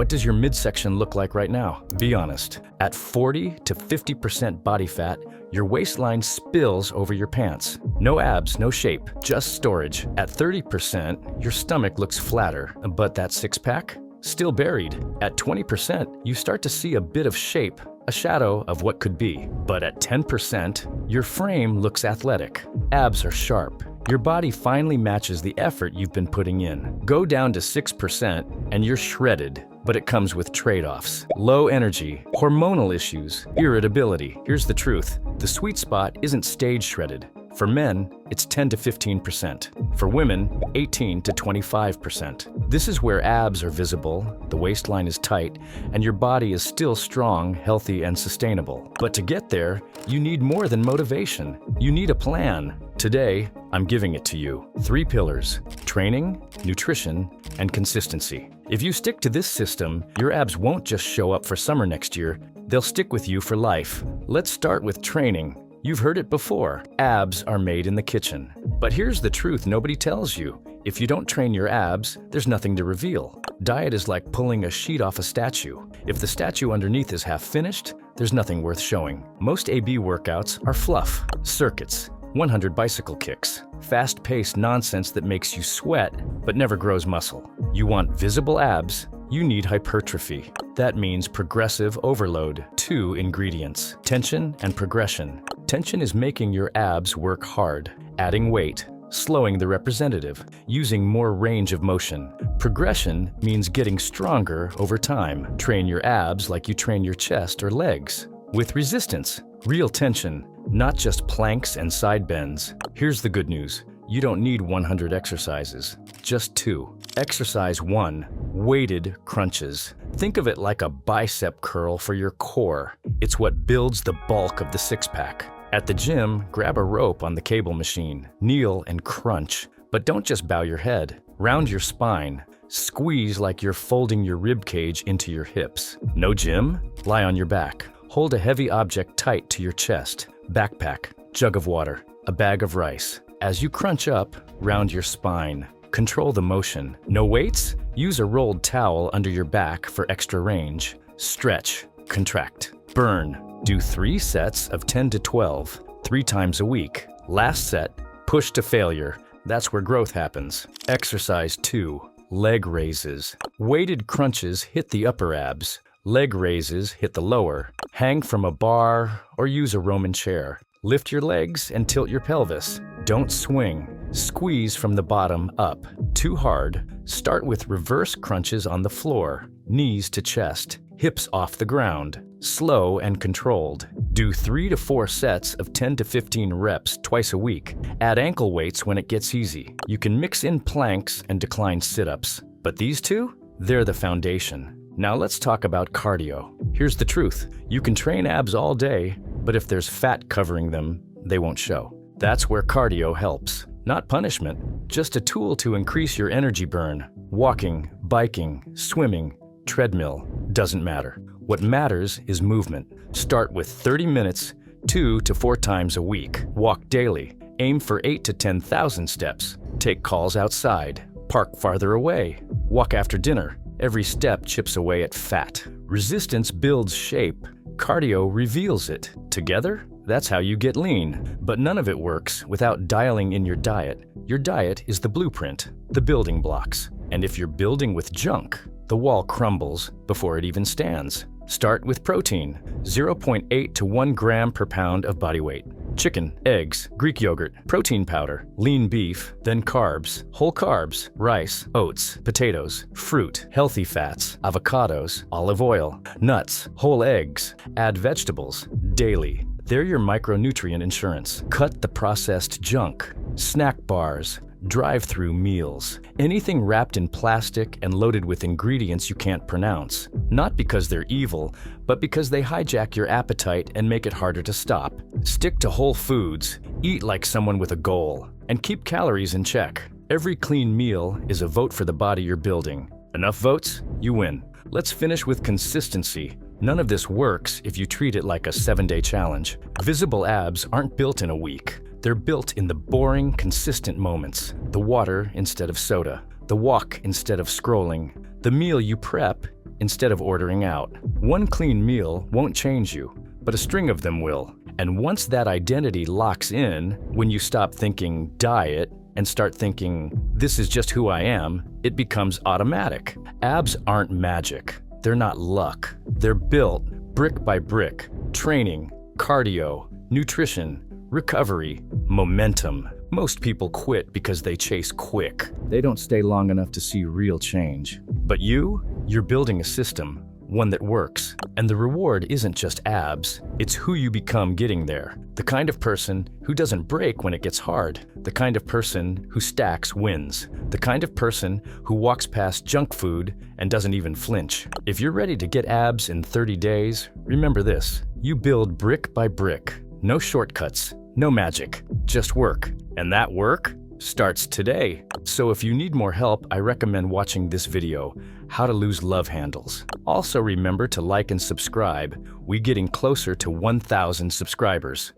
What does your midsection look like right now? Be honest. At 40 to 50% body fat, your waistline spills over your pants. No abs, no shape, just storage. At 30%, your stomach looks flatter, but that six-pack? Still buried. At 20%, you start to see a bit of shape, a shadow of what could be. But at 10%, your frame looks athletic. Abs are sharp. Your body finally matches the effort you've been putting in. Go down to 6% and you're shredded, but it comes with trade-offs. Low energy, hormonal issues, irritability. Here's the truth. The sweet spot isn't stage shredded. For men, it's 10 to 15%. For women, 18 to 25%. This is where abs are visible, the waistline is tight, and your body is still strong, healthy, and sustainable. But to get there, you need more than motivation. You need a plan. Today, I'm giving it to you. 3 pillars: training, nutrition, and consistency. If you stick to this system, your abs won't just show up for summer next year, they'll stick with you for life. Let's start with training. You've heard it before. Abs are made in the kitchen. But here's the truth nobody tells you. If you don't train your abs, there's nothing to reveal. Diet is like pulling a sheet off a statue. If the statue underneath is half finished, there's nothing worth showing. Most AB workouts are fluff, circuits, 100 bicycle kicks, fast-paced nonsense that makes you sweat but never grows muscle. You want visible abs, you need hypertrophy. That means progressive overload. 2 ingredients: tension and progression. Tension is making your abs work hard, adding weight, slowing the representative, using more range of motion. Progression means getting stronger over time. Train your abs like you train your chest or legs. With resistance, real tension, not just planks and side bends. Here's the good news. You don't need 100 exercises, just 2. Exercise 1, weighted crunches. Think of it like a bicep curl for your core. It's what builds the bulk of the six-pack. At the gym, grab a rope on the cable machine, kneel and crunch. But don't just bow your head. Round your spine. Squeeze like you're folding your rib cage into your hips. No gym? Lie on your back. Hold a heavy object tight to your chest. Backpack, jug of water, a bag of rice. As you crunch up, round your spine. Control the motion. No weights? Use a rolled towel under your back for extra range. Stretch, contract, burn. Do 3 sets of 10 to 12, 3 times a week. Last set, push to failure. That's where growth happens. Exercise 2, leg raises. Weighted crunches hit the upper abs. Leg raises hit the lower. Hang from a bar or use a Roman chair. Lift your legs and tilt your pelvis. Don't swing. Squeeze from the bottom up. Too hard. Start with reverse crunches on the floor. Knees to chest. Hips off the ground. Slow and controlled. Do 3 to 4 sets of 10 to 15 reps twice a week. Add ankle weights when it gets easy. You can mix in planks and decline sit-ups. But these 2? They're the foundation. Now let's talk about cardio. Here's the truth. You can train abs all day, but if there's fat covering them, they won't show. That's where cardio helps. Not punishment, just a tool to increase your energy burn. Walking, biking, swimming, treadmill, doesn't matter. What matters is movement. Start with 30 minutes, 2 to 4 times a week. Walk daily. Aim for 8 to 10,000 steps. Take calls outside. Park farther away. Walk after dinner. Every step chips away at fat. Resistance builds shape. Cardio reveals it. Together, that's how you get lean. But none of it works without dialing in your diet. Your diet is the blueprint, the building blocks. And if you're building with junk, the wall crumbles before it even stands. Start with protein, 0.8 to 1 gram per pound of body weight. Chicken, eggs, Greek yogurt, protein powder, lean beef, then carbs, whole carbs, rice, oats, potatoes, fruit, healthy fats, avocados, olive oil, nuts, whole eggs. Add vegetables daily. They're your micronutrient insurance. Cut the processed junk, snack bars, drive-through meals, anything wrapped in plastic and loaded with ingredients you can't pronounce. Not because they're evil, but because they hijack your appetite and make it harder to stop. Stick to whole foods, eat like someone with a goal, and keep calories in check. Every clean meal is a vote for the body you're building. Enough votes? You win. Let's finish with consistency. None of this works if you treat it like a 7-day challenge. Visible abs aren't built in a week. They're built in the boring, consistent moments. The water instead of soda. The walk instead of scrolling. The meal you prep instead of ordering out. One clean meal won't change you, but a string of them will. And once that identity locks in, when you stop thinking diet and start thinking, this is just who I am, it becomes automatic. Abs aren't magic. They're not luck. They're built brick by brick. Training, cardio, nutrition, recovery, momentum. Most people quit because they chase quick. They don't stay long enough to see real change. But you're building a system, one that works. And the reward isn't just abs, it's who you become getting there. The kind of person who doesn't break when it gets hard. The kind of person who stacks wins. The kind of person who walks past junk food and doesn't even flinch. If you're ready to get abs in 30 days, remember this: you build brick by brick. No shortcuts, no magic, just work. And that work starts today. So if you need more help, I recommend watching this video, How to Lose Love Handles. Also remember to like and subscribe. We're getting closer to 1,000 subscribers.